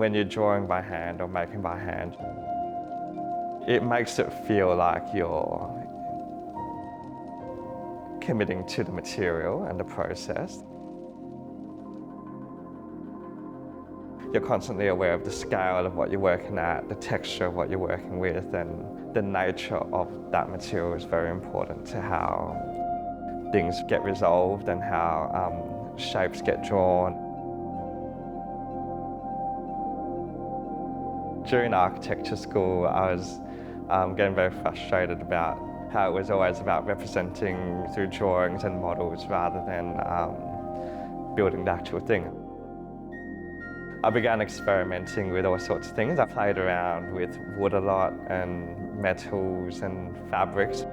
when you're drawing by hand or making by hand, it makes it feel like you're committing to the material and the process. You're constantly aware of the scale of what you're working at, the texture of what you're working with, and the nature of that material is very important to how things get resolved and how shapes get drawn. During architecture school, I was getting very frustrated about how it was always about representing through drawings and models rather than building the actual thing. I began experimenting with all sorts of things. I played around with wood a lot and metals and fabrics.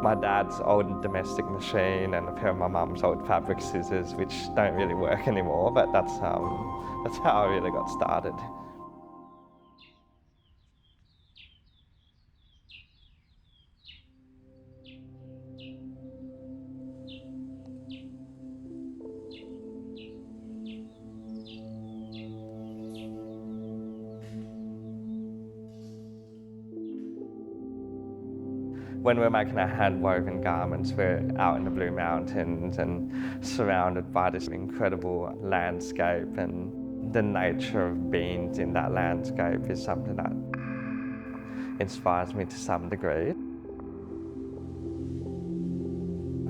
My dad's old domestic machine and a pair of my mum's old fabric scissors, which don't really work anymore, but that's how I really got started. When we're making our hand-woven garments, we're out in the Blue Mountains and surrounded by this incredible landscape, and the nature of beings in that landscape is something that inspires me to some degree.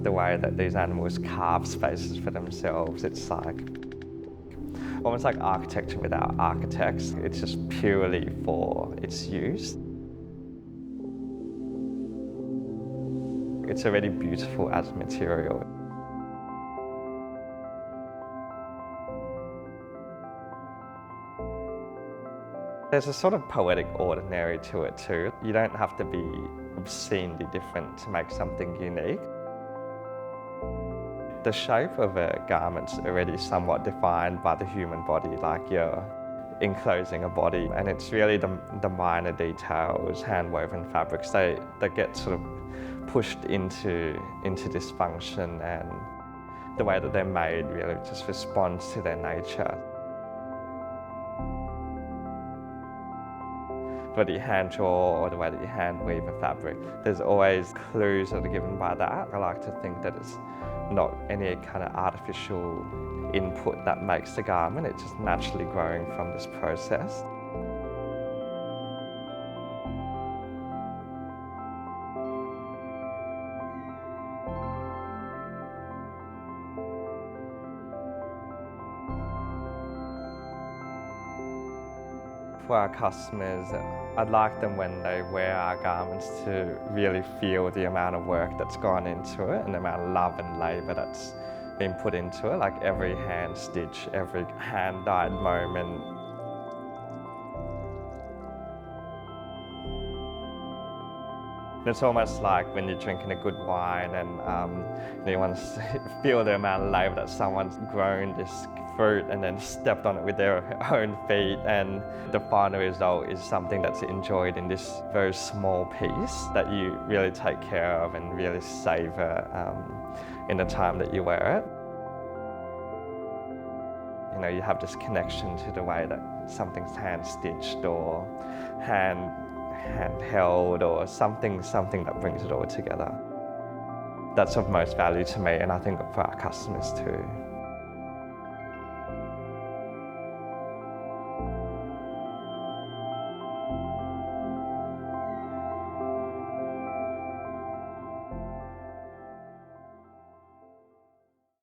The way that these animals carve spaces for themselves, it's like almost like architecture without architects. It's just purely for its use. It's already beautiful as material. There's a sort of poetic ordinary to it too. You don't have to be obscenely different to make something unique. The shape of a garment's already somewhat defined by the human body, like you're enclosing a body, and it's really the minor details, hand-woven fabrics, they get sort of pushed into this function, and the way that they're made really just responds to their nature. Whether you hand draw or the way that you hand weave a fabric, there's always clues that are given by that. I like to think that it's not any kind of artificial input that makes the garment, it's just naturally growing from this process. For our customers, I'd like them when they wear our garments to really feel the amount of work that's gone into it and the amount of love and labour that's been put into it, like every hand stitch, every hand-dyed moment. It's almost like when you're drinking a good wine and you want to feel the amount of labour that someone's grown this fruit and then stepped on it with their own feet, and the final result is something that's enjoyed in this very small piece that you really take care of and really savour in the time that you wear it. You know, you have this connection to the way that something's hand-stitched or hand-held or something that brings it all together. That's of most value to me, and I think for our customers too.